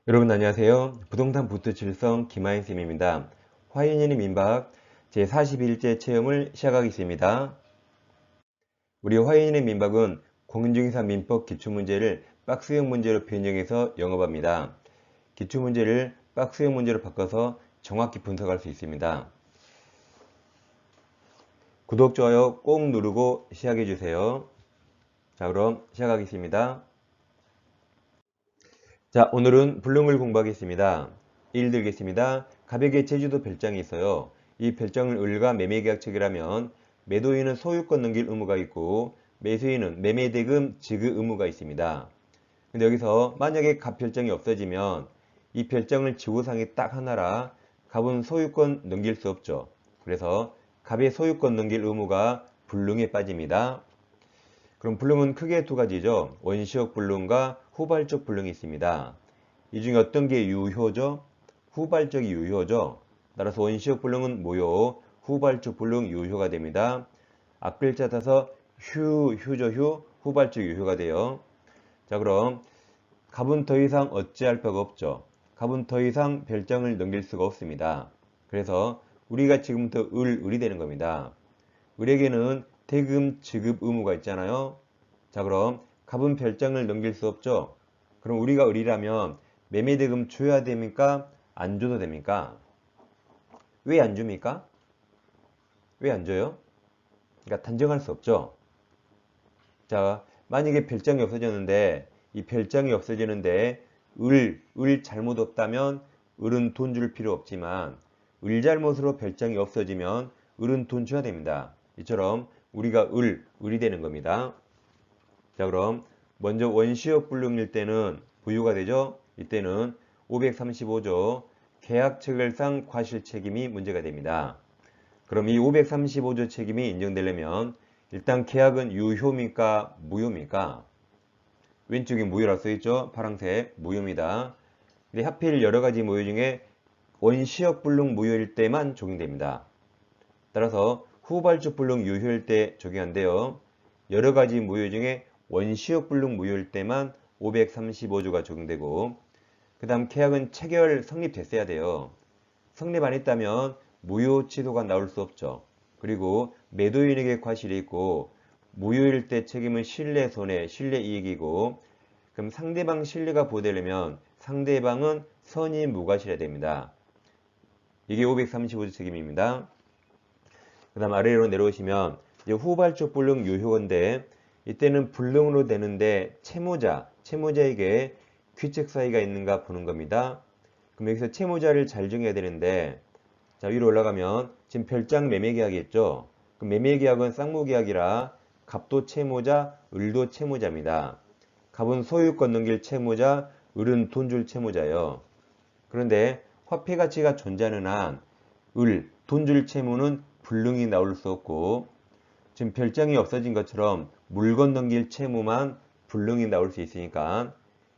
여러분 안녕하세요. 부동산 부투칠성 김하인쌤입니다. 화인연의 민박 제41째 체험을 시작하겠습니다. 우리 화인연의 민박은 공인중개사 민법 기출문제를 박스형 문제로 변형해서 영업합니다. 기출문제를 박스형 문제로 바꿔서 정확히 분석할 수 있습니다. 구독, 좋아요 꼭 누르고 시작해주세요. 자, 그럼 시작하겠습니다. 자, 오늘은 불능을 공부하겠습니다. 1 들겠습니다. 갑에게 제주도 별장이 있어요. 이 별장을 을과 매매계약 체결하면 매도인은 소유권 넘길 의무가 있고 매수인은 매매대금 지급 의무가 있습니다. 근데 여기서 만약에 갑 별장이 없어지면 이 별장을 지구상이 딱 하나라 갑은 소유권 넘길 수 없죠. 그래서 갑의 소유권 넘길 의무가 불능에 빠집니다. 그럼 불능은 크게 두 가지죠. 원시적 불능과 후발적 불능이 있습니다. 이 중에 어떤 게 유효죠? 후발적이 유효죠. 따라서 원시적 불능은 무효, 후발적 불능 유효가 됩니다. 앞글자 따서 휴죠. 후발적 유효가 돼요. 자, 그럼 갑은 더 이상 어찌할 바가 없죠. 갑은 더 이상 별장을 넘길 수가 없습니다. 그래서 우리가 지금부터 을이 되는 겁니다. 을에게는 대금 지급 의무가 있잖아요. 자, 그럼 갑은 별장을 넘길 수 없죠. 그럼 우리가 을이라면 매매대금 줘야 됩니까? 안 줘도 됩니까? 왜 안 줍니까? 왜 안 줘요? 그러니까 단정할 수 없죠. 자, 만약에 별장이 없어졌는데 이 별장이 없어지는데 을 잘못 없다면 을은 돈 줄 필요 없지만 을 잘못으로 별장이 없어지면 을은 돈 줘야 됩니다. 이처럼 우리가 을이 되는 겁니다. 자, 그럼 먼저 원시적 불능일 때는 부유가 되죠. 이때는 535조 계약체결상 과실책임이 문제가 됩니다. 그럼 이 535조 책임이 인정되려면 일단 계약은 유효입니까? 무효입니까? 왼쪽에 무효라고 써있죠. 파란색 무효입니다. 근데 하필 여러가지 무효 중에 원시적 불능 무효일 때만 적용됩니다. 따라서 후발적 불능 유효일 때 적용한대요. 여러가지 무효 중에 원시적 불능 무효일 때만 535조가 적용되고 그 다음 계약은 체결 성립됐어야 돼요. 성립 안 했다면 무효 취소가 나올 수 없죠. 그리고 매도인에게 과실이 있고 무효일 때 책임은 신뢰 손해, 신뢰 이익이고 그럼 상대방 신뢰가 보호되려면 상대방은 선의 무과실해야 됩니다. 이게 535조 책임입니다. 그 다음 아래로 내려오시면 이제 후발적 불능 유효건데 이때는 불능으로 되는데 채무자에게 귀책 사유가 있는가 보는 겁니다. 그럼 여기서 채무자를 잘 정해야 되는데 자, 위로 올라가면 지금 별장 매매계약이 있죠. 그럼 매매계약은 쌍무계약이라 갑도 채무자, 을도 채무자입니다. 갑은 소유권 넘길 채무자, 을은 돈 줄 채무자예요. 그런데 화폐 가치가 존재하는 한 돈 줄 채무는 불능이 나올 수 없고 지금 별장이 없어진 것처럼 물건 넘길 채무만 불능이 나올 수 있으니까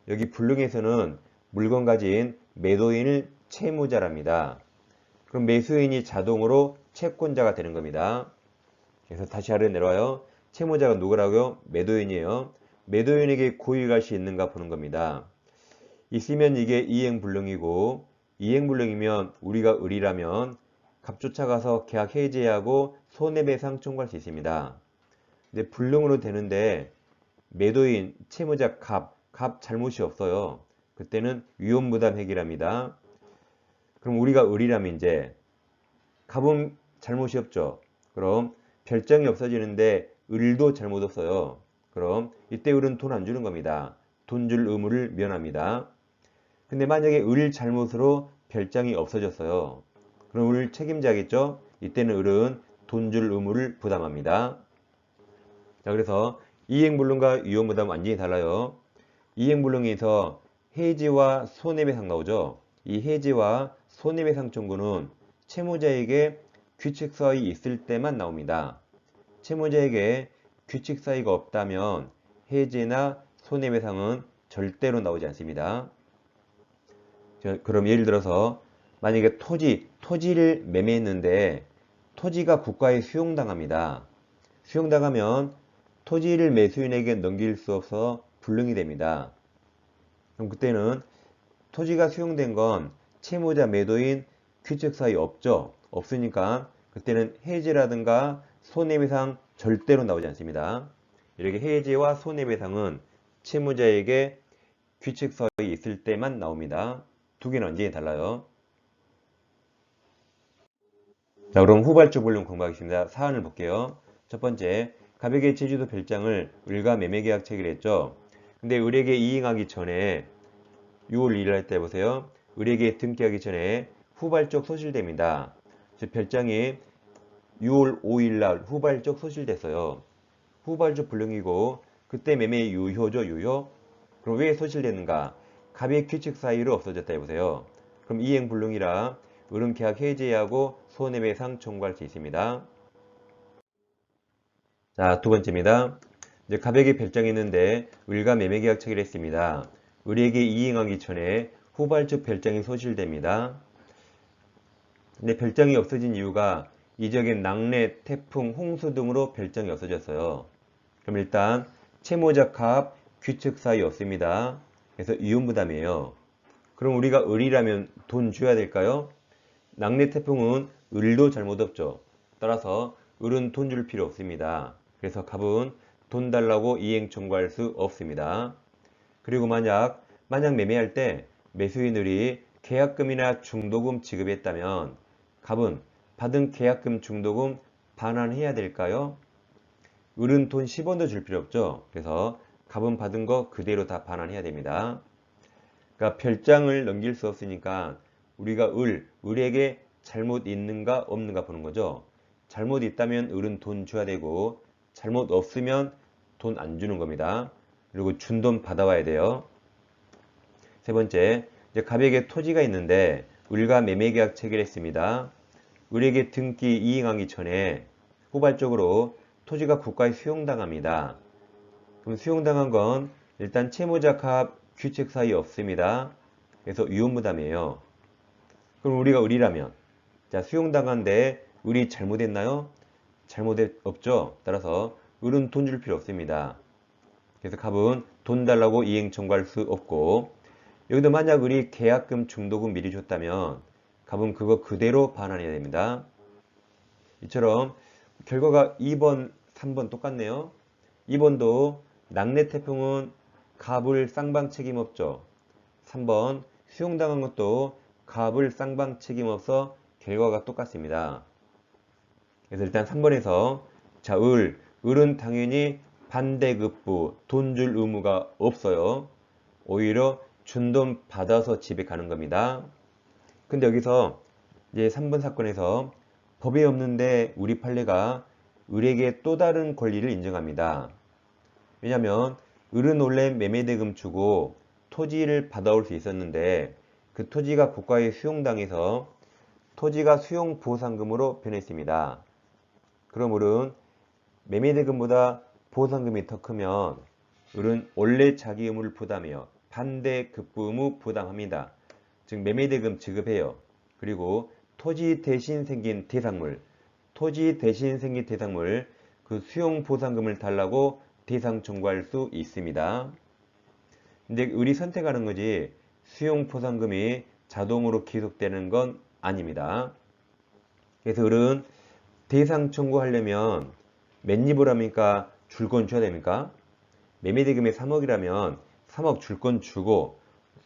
여기 불능에서는 물건 가진 매도인을 채무자랍니다. 그럼 매수인이 자동으로 채권자가 되는 겁니다. 그래서 다시 아래로 내려와요. 채무자가 누구라고요? 매도인이에요. 매도인에게 고의가시 있는가 보는 겁니다. 있으면 이게 이행불능이고 이행불능이면 우리가 을이라면 갑 쫓아가서 계약 해지하고 손해배상 청구할 수 있습니다. 근데 불능으로 되는데 매도인, 채무자 갑 잘못이 없어요. 그때는 위험부담 해결합니다. 그럼 우리가 을이라면 이제 갑은 잘못이 없죠. 그럼 별장이 없어지는데 을도 잘못 없어요. 그럼 이때 을은 돈 안 주는 겁니다. 돈 줄 의무를 면합니다. 근데 만약에 을 잘못으로 별장이 없어졌어요. 그럼 을 책임자겠죠? 이때는 을은 돈 줄 의무를 부담합니다. 자, 그래서 이행불능과 위험부담 완전히 달라요. 이행불능에서 해지와 손해배상 나오죠. 이 해지와 손해배상 청구는 채무자에게 규칙사유 있을 때만 나옵니다. 채무자에게 규칙사유가 없다면 해지나 손해배상은 절대로 나오지 않습니다. 그럼 예를 들어서 만약에 토지를 매매했는데 토지가 국가에 수용당합니다. 수용당하면 토지를 매수인에게 넘길 수 없어 불능이 됩니다. 그럼 그때는 토지가 수용된 건 채무자 매도인 규칙 사유 없죠. 없으니까 그때는 해지라든가 손해배상 절대로 나오지 않습니다. 이렇게 해지와 손해배상은 채무자에게 규칙 사유 있을 때만 나옵니다. 두 개는 완전히 달라요. 자, 그럼 후발주 불능 공부하겠습니다. 사안을 볼게요. 첫 번째, 갑에게 제주도 별장을 을과 매매계약 체결했죠. 근데 을에게 이행하기 전에 6월 1일 할 때 보세요. 을에게 등기하기 전에 후발적 소실됩니다. 즉 별장이 6월 5일 날 후발적 소실됐어요. 후발적 불능이고 그때 매매 유효죠, 유효. 그럼 왜 소실됐는가? 갑의 규칙 사유로 없어졌다 해보세요. 그럼 이행 불능이라 을은 계약 해지하고 손해배상 청구할 수 있습니다. 자, 두 번째입니다. 이제 갑에게 별장이 있는데 을과 매매계약 체결했습니다. 을에게 이행하기 전에 후발적 별장이 소실됩니다. 근데 별장이 없어진 이유가 이 지역엔 낙뢰, 태풍, 홍수 등으로 별장이 없어졌어요. 그럼 일단 채무자 갑 규칙 사유 없습니다. 그래서 이혼부담이에요. 그럼 우리가 을이라면 돈 줘야 될까요? 낙뢰, 태풍은 을도 잘못 없죠. 따라서 을은 돈 줄 필요 없습니다. 그래서 갑은 돈 달라고 이행 청구할 수 없습니다. 그리고 만약 매매할 때 매수인 을이 계약금이나 중도금 지급했다면 갑은 받은 계약금 중도금 반환해야 될까요? 을은 돈 10원도 줄 필요 없죠. 그래서 갑은 받은 거 그대로 다 반환해야 됩니다. 그러니까 별장을 넘길 수 없으니까 우리가 을에게 잘못 있는가 없는가 보는 거죠. 잘못 있다면 을은 돈 줘야 되고 잘못 없으면 돈 안 주는 겁니다. 그리고 준 돈 받아와야 돼요. 세 번째, 이제 갑에게 토지가 있는데 을과 매매계약 체결했습니다. 을에게 등기 이행하기 전에 후발적으로 토지가 국가에 수용당합니다. 그럼 수용당한 건 일단 채무자 갑 규칙 사유 없습니다. 그래서 위험부담이에요. 그럼 우리가 을이라면 자 수용당한데 을이 잘못했나요? 없죠. 따라서 을은 돈 줄 필요 없습니다. 그래서 갑은 돈 달라고 이행 청구할 수 없고 여기도 만약 을이 계약금 중도금 미리 줬다면 갑은 그거 그대로 반환해야 됩니다. 이처럼 결과가 2번, 3번 똑같네요. 2번도 낙뢰 태풍은 갑을 쌍방 책임 없죠. 3번 수용당한 것도 갑을 쌍방 책임 없어 결과가 똑같습니다. 그래서 일단 3번에서 자, 을은 당연히 반대급부 돈 줄 의무가 없어요. 오히려 준 돈 받아서 집에 가는 겁니다. 근데 여기서 이제 3번 사건에서 법에 없는데 우리 판례가 을에게 또 다른 권리를 인정합니다. 왜냐하면 을은 원래 매매대금 주고 토지를 받아올 수 있었는데 그 토지가 국가에 수용당해서 토지가 수용보상금으로 변했습니다. 그럼 을은 매매대금보다 보상금이 더 크면 을은 원래 자기 의무를 부담해요. 반대급부 의무 부담합니다. 즉 매매대금 지급해요. 그리고 토지 대신 생긴 대상물 그 수용보상금을 달라고 대상 청구할 수 있습니다. 근데 을이 선택하는 거지 수용보상금이 자동으로 기속되는 건 아닙니다. 그래서 을은 대상 청구하려면 맨입을 합니까? 줄 건 줘야 됩니까? 매매대금이 3억이라면 3억 줄 건 주고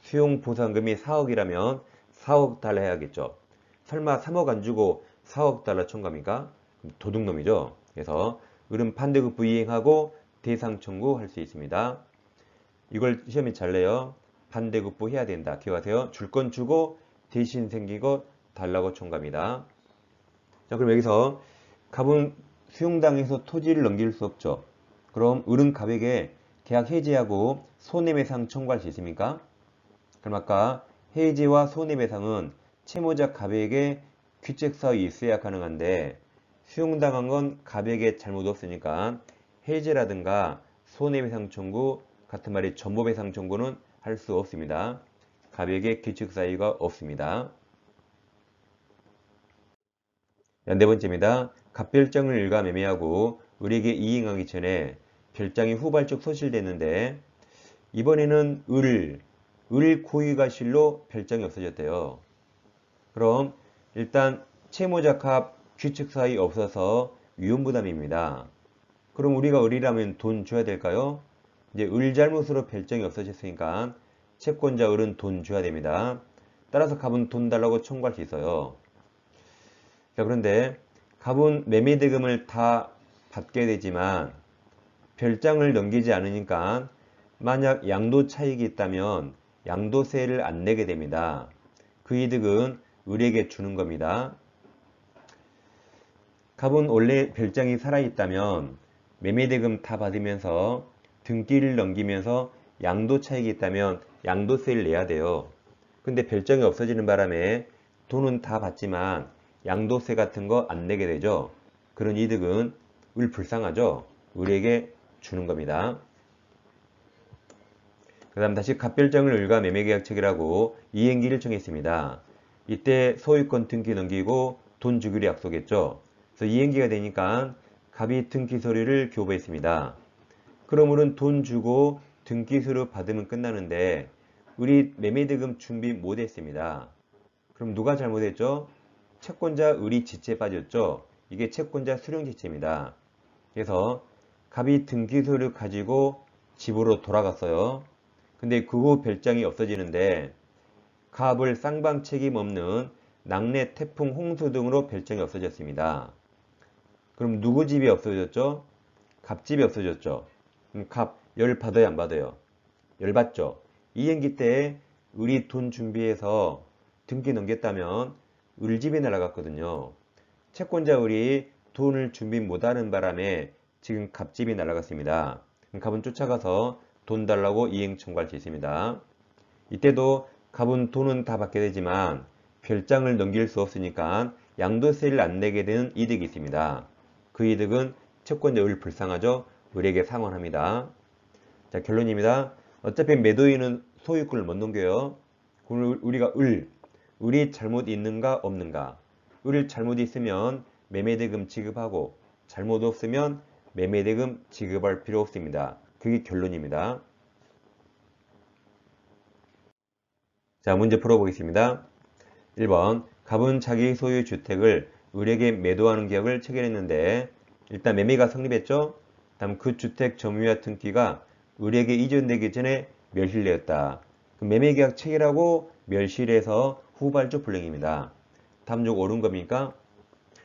수용보상금이 4억이라면 4억 달러 해야겠죠. 설마 3억 안 주고 4억 달러 청구합니까? 도둑놈이죠. 그래서 을은 반대급부 이행하고 대상 청구할 수 있습니다. 이걸 시험에 잘 내요. 반대급부 해야 된다. 기억하세요. 줄 건 주고 대신 생긴 것 달라고 청구합니다. 자, 그럼 여기서 갑은 수용당해서 토지를 넘길 수 없죠. 그럼 을은 갑에게 계약 해지하고 손해배상 청구할 수 있습니까? 그럼 아까 해지와 손해배상은 채무자 갑에게 규칙사유 있어야 가능한데 수용당한 건 갑에게 잘못 없으니까 해지라든가 손해배상 청구 같은 말이 전보배상 청구는 할 수 없습니다. 갑에게 규칙사유가 없습니다. 네 번째입니다. 갑별장을 을과 매매하고 을에게 이행하기 전에 별장이 후발적 소실됐는데 이번에는 을 고의가실로 별장이 없어졌대요. 그럼 일단 채무자캅 규칙 사이 없어서 위험부담입니다. 그럼 우리가 을이라면 돈 줘야 될까요? 이제 을 잘못으로 별장이 없어졌으니까 채권자 을은 돈 줘야 됩니다. 따라서 갑은 돈 달라고 청구할 수 있어요. 자, 그런데 갑은 매매대금을 다 받게 되지만 별장을 넘기지 않으니까 만약 양도 차익이 있다면 양도세를 안 내게 됩니다. 그 이득은 을에게 주는 겁니다. 갑은 원래 별장이 살아있다면 매매대금 다 받으면서 등기를 넘기면서 양도 차익이 있다면 양도세를 내야 돼요. 근데 별장이 없어지는 바람에 돈은 다 받지만 양도세 같은 거 안 내게 되죠. 그런 이득은 을 불쌍하죠. 을에게 주는 겁니다. 그 다음 다시 갑별장을 을과 매매계약책이라고 이행기를 정했습니다. 이때 소유권 등기 넘기고 돈 주기로 약속했죠. 그래서 이행기가 되니까 갑이 등기 서류를 교부했습니다. 그럼 을은 돈 주고 등기 서류 받으면 끝나는데 을이 매매대금 준비 못했습니다. 그럼 누가 잘못했죠? 채권자 을이 지체에 빠졌죠. 이게 채권자 수령지체입니다. 그래서 갑이 등기 서류 가지고 집으로 돌아갔어요. 근데 그 후 별장이 없어지는데 갑을 쌍방 책임 없는 낙뢰, 태풍, 홍수 등으로 별장이 없어졌습니다. 그럼 누구 집이 없어졌죠? 갑집이 없어졌죠. 그럼 갑 열 받아요, 안 받아요? 열 받죠. 이행기 때 을이 돈 준비해서 등기 넘겼다면 을집이 날아갔거든요. 채권자 을이 돈을 준비 못하는 바람에 지금 갑집이 날아갔습니다. 그럼 갑은 쫓아가서 돈 달라고 이행 청구할 수 있습니다. 이때도 갑은 돈은 다 받게 되지만 별장을 넘길 수 없으니까 양도세를 안 내게 되는 이득이 있습니다. 그 이득은 채권자 을 불쌍하죠. 을에게 상환합니다. 자, 결론입니다. 어차피 매도인은 소유권을 못 넘겨요. 그럼 우리가 을이 잘못 있는가 없는가? 을이 잘못 있으면 매매대금 지급하고 잘못 없으면 매매대금 지급할 필요 없습니다. 그게 결론입니다. 자, 문제 풀어보겠습니다. 1번 갑은 자기 소유 주택을 을에게 매도하는 계약을 체결했는데 일단 매매가 성립했죠? 다음 그 주택 점유와 등기가 을에게 이전되기 전에 멸실되었다. 매매계약 체결하고 멸실해서 후발주 불능입니다. 다음 중 옳은 겁니까?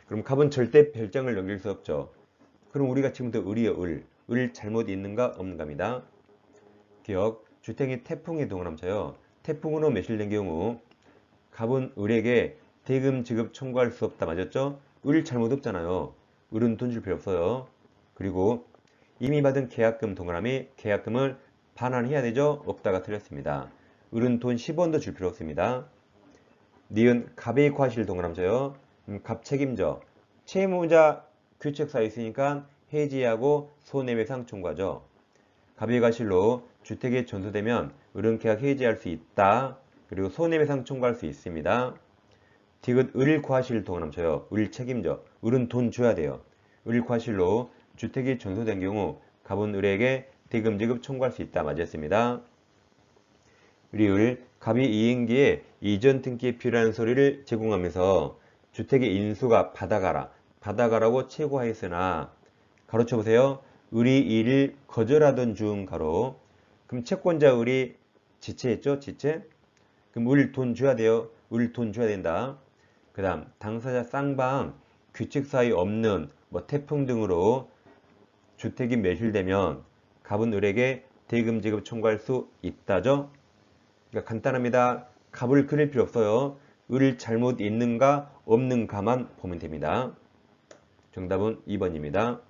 그럼 갑은 절대 별장을 넘길 수 없죠. 그럼 우리가 지금부터 을이요, 을 잘못 있는가 없는가입니다. 기억, 주택이 태풍에 동그라쳐요. 태풍으로 매실된 경우 갑은 을에게 대금 지급 청구할 수 없다. 맞았죠? 을 잘못 없잖아요. 을은 돈 줄 필요 없어요. 그리고 이미 받은 계약금 동그라미 계약금을 반환해야 되죠? 없다가 틀렸습니다. 을은 돈 10원도 줄 필요 없습니다. 니은 갑의 과실 동그라쳐요. 갑 책임져. 채무자 규칙사에 있으니까 해지하고 손해배상 청구하죠. 갑의 과실로 주택이 전소되면 을은 계약 해지할 수 있다. 그리고 손해배상 청구할 수 있습니다. 디귿 을 과실 동그라쳐요. 을 책임져. 을은 돈 줘야 돼요. 을 과실로 주택이 전소된 경우 갑은 을에게 대금 지급 청구할 수 있다. 맞았습니다. 을 갑이 이행기에 이전 등기에 필요한 서류를 제공하면서 주택의 인수가 받아가라고 채고하였으나 가로쳐 보세요. 을이 이를 거절하던 중 가로. 그럼 채권자 을이 지체했죠? 지체. 그럼 을 돈 줘야 돼요. 을 돈 줘야 된다. 그 다음 당사자 쌍방 규칙 사이 없는 태풍 등으로 주택이 매실되면 갑은 을에게 대금 지급 청구할 수 있다죠. 그러니까 간단합니다. 갑을 그릴 필요 없어요. 을 잘못 있는가 없는가만 보면 됩니다. 정답은 2번입니다.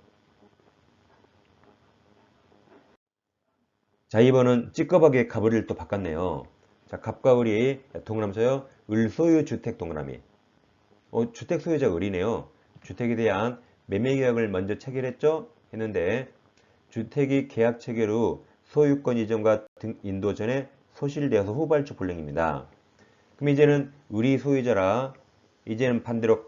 자, 2번은 찌꺼박의 갑을을 또 바꿨네요. 자, 갑과 을이 동그라미쳐요. 을 소유 주택 동그라미. 주택 소유자가 을이네요. 주택에 대한 매매 계약을 먼저 체결했죠? 했는데 주택이 계약 체결 후 소유권 이전과 인도 전에 소실되어서 후발주 불능입니다. 그럼 이제는 을이 소유자라 이제는 반대로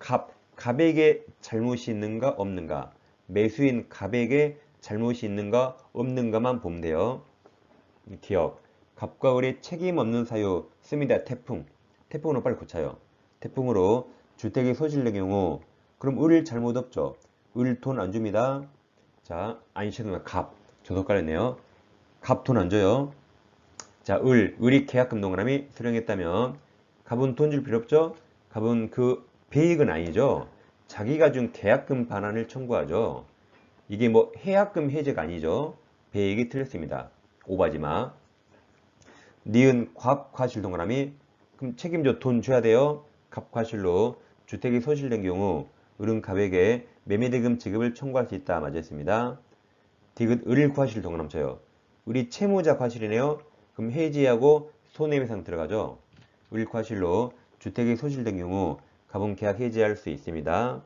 갑에게 잘못이 있는가 없는가, 매수인 갑에게 잘못이 있는가 없는가만 보면 돼요. 기억, 갑과 을의 책임 없는 사유 씁니다. 태풍으로 빨리 고쳐요. 태풍으로 주택이 소실된 경우 그럼 을 잘못 없죠. 을 돈 안 줍니다. 자, 아니시면 갑. 저도 헷갈렸네요. 갑 돈 안 줘요. 자, 을이 계약금 동그라미 수령했다면 갑은 돈 줄 필요 없죠? 갑은 그 배익은 아니죠. 자기가 준 계약금 반환을 청구하죠. 이게 뭐 해약금 해제가 아니죠. 배익이 틀렸습니다. 오바지마. 니은 갑 과실 동그라미 그럼 책임져 돈 줘야 돼요. 갑 과실로 주택이 소실된 경우 을은 갑에게 매매대금 지급을 청구할 수 있다. 맞았습니다. 디귿 을 과실 동그라미 쳐요. 을이 채무자 과실이네요. 그럼 해지하고 손해배상 들어가죠. 을 과실로 주택이 소실된 경우 갑은 계약 해지할 수 있습니다.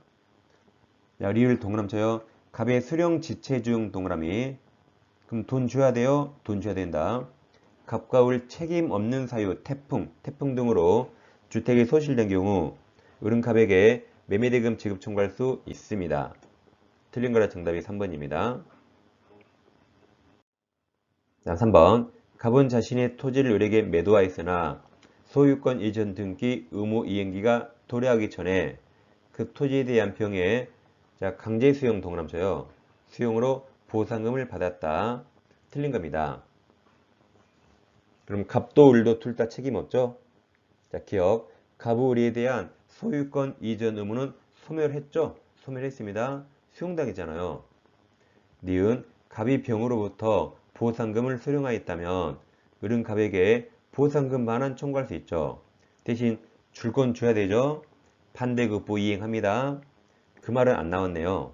자, 리을 동그라미 쳐요. 갑의 수령 지체 중 동그라미 그럼 돈 줘야 돼요. 돈 줘야 된다. 갑과 을 책임 없는 사유 태풍 등으로 주택이 소실된 경우 을은 갑에게 매매대금 지급 청구할 수 있습니다. 틀린 거라 정답이 3번입니다. 자, 3번. 갑은 자신의 토지를 을에게 매도하였으나 소유권 이전 등기 의무 이행기가 도래하기 전에 그 토지에 대한 평에 자, 강제 수용 동그라미 쳐요. 수용으로 보상금을 받았다. 틀린 겁니다. 그럼 갑도 을도 둘 다 책임 없죠? 자, 기억. 갑의 을에 대한 소유권 이전 의무는 소멸했죠? 소멸했습니다. 수용당했잖아요. 니은 갑이 병으로부터 보상금을 수령하였다면 을은 갑에게 보상금 반환 청구할 수 있죠. 대신 줄 건 줘야 되죠. 반대급부 이행합니다. 그 말은 안 나왔네요.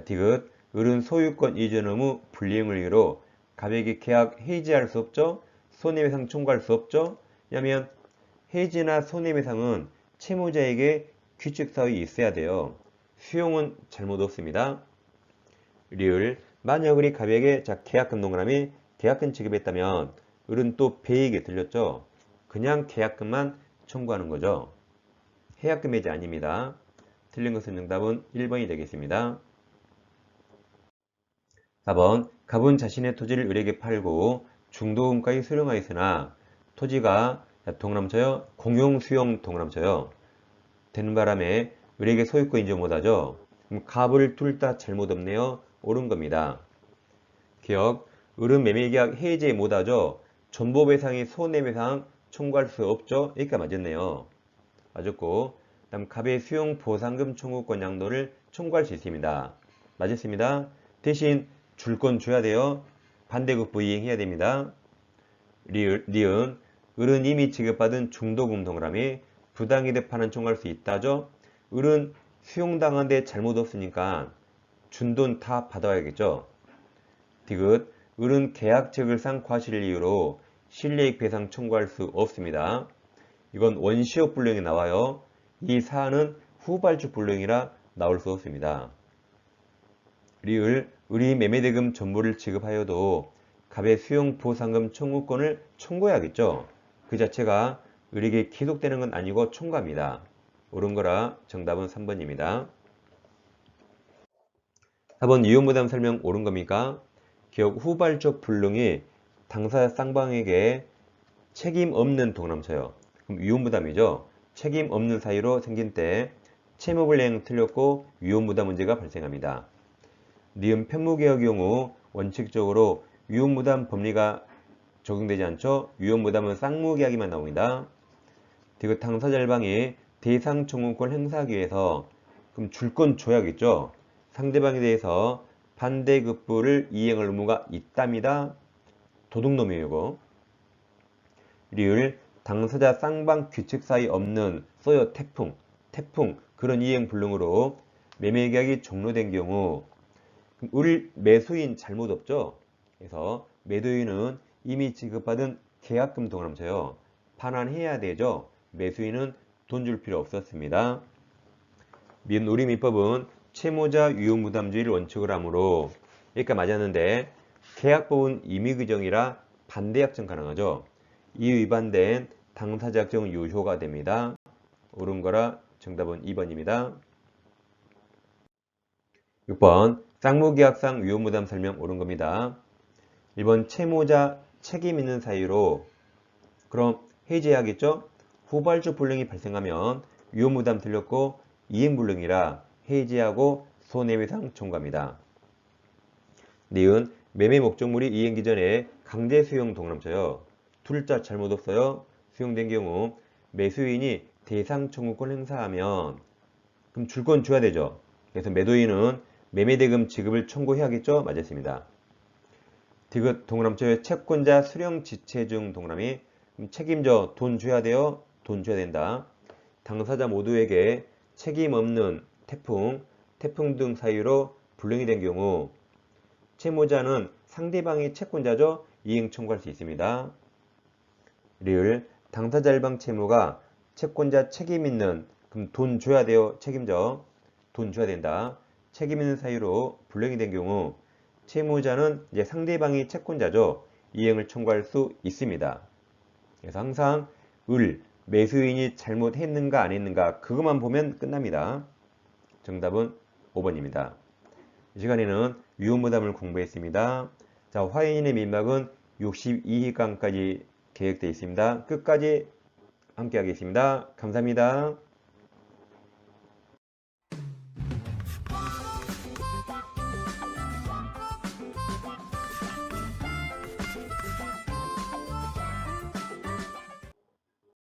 디귿 을은 소유권 이전 의무 불이행을 이유로 갑에게 계약 해지할 수 없죠. 손해배상 청구할 수 없죠. 왜냐하면 해지나 손해배상은 채무자에게 규칙사유에 있어야 돼요. 수용은 잘못 없습니다. 리을 만약 을이 갑에게 자, 계약금 동그라미 계약금 지급했다면 을은 또 배액에 들렸죠. 그냥 계약금만 청구하는 거죠. 해약금 해지 아닙니다. 틀린 것은 정답은 1번이 되겠습니다. 4번 갑은 자신의 토지를 을에게 팔고 중도금까지 수령하였으나 토지가 동그라미 쳐요. 공용 수용 동그라미 쳐요. 되는 바람에 을에게 소유권 인정 못하죠. 그럼 갑을 둘 다 잘못 없네요. 옳은 겁니다. 기억, 을은 매매계약 해제 못하죠. 전보배상의 손해배상 청구할 수 없죠. 여기까지 맞았네요. 맞았고 다음 갑의 수용 보상금 청구권 양도를 청구할 수 있습니다. 맞았습니다. 대신 줄 건 줘야 돼요. 반대급부 이행해야 됩니다. 니은 을은 이미 지급받은 중도금 동그라미 부당이득 반환 청구할 수 있다죠. 을은 수용당한 데 잘못 없으니까 준 돈 다 받아야겠죠. 디귿 을은 계약적을상 과실을 이유로 실리익 배상 청구할 수 없습니다. 이건 원시효 불능이 나와요. 이 사안은 후발주 불능이라 나올 수 없습니다. 리을 을이 매매대금 전부를 지급하여도 갑의 수용 보상금 청구권을 청구해야겠죠. 그 자체가 을에게 기속되는 건 아니고 청구합니다. 옳은 거라 정답은 3번입니다. 4번 위험부담 설명 옳은 겁니까? 기억 후발적 불능이 당사자 쌍방에게 책임 없는 동그라미 쳐요. 그럼 위험부담이죠. 책임 없는 사유로 생긴 때 채무불이행 틀렸고 위험부담 문제가 발생합니다. 니은 편무개혁의 경우 원칙적으로 위험부담 법리가 적용되지 않죠. 위험부담은 쌍무계약이만 나옵니다. 디귿 당사자 일방이 대상 청구권 행사하기 위해서 그럼 줄 건 줘야겠죠. 상대방에 대해서 반대급부를 이행할 의무가 있답니다. 도둑놈이에요 이거. 리을 당사자 쌍방 규칙 사이 없는 소요 태풍 그런 이행 불능으로 매매계약이 종료된 경우 을 매수인 잘못 없죠. 그래서 매도인은 이미 지급받은 계약금 동그라미 쳐요. 반환해야 되죠. 매수인은 돈 줄 필요 없었습니다. 우리 민법은 채무자 위험부담주의를 원칙으로 하므로 여기까지 맞았는데 계약법은 임의규정이라 반대약정 가능하죠. 이 위반된 당사자 약정은 유효가 됩니다. 옳은 거라 정답은 2번입니다. 6번 쌍무계약상 위험부담 설명 옳은 겁니다. 1번 채무자 책임 있는 사유로 그럼 해지해야겠죠? 후발주 불능이 발생하면 위험부담 틀렸고 이행불능이라 해지하고 손해배상 청구합니다. 니은 매매 목적물이 이행기 전에 강제 수용 동남처요. 둘자 잘못 없어요. 수용된 경우 매수인이 대상 청구권 행사하면 그럼 줄 건 줘야 되죠. 그래서 매도인은 매매대금 지급을 청구해야겠죠? 맞았습니다. 디귿 동그라미처의 채권자 수령 지체 중 동그라미 책임져 돈 줘야 돼요? 돈 줘야 된다. 당사자 모두에게 책임 없는 태풍 등 사유로 불능이 된 경우 채무자는 상대방이 채권자죠? 이행 청구할 수 있습니다. 리을 당사자 일방 채무가 채권자 책임 있는 그럼 돈 줘야 돼요? 책임져 돈 줘야 된다. 책임 있는 사유로 불능이 된 경우 채무자는 이제 상대방이 채권자죠. 이행을 청구할 수 있습니다. 그래서 항상 매수인이 잘못했는가 안 했는가 그것만 보면 끝납니다. 정답은 5번입니다. 이 시간에는 위험부담을 공부했습니다. 자, 화인의 민막은 62강까지 계획되어 있습니다. 끝까지 함께 하겠습니다. 감사합니다.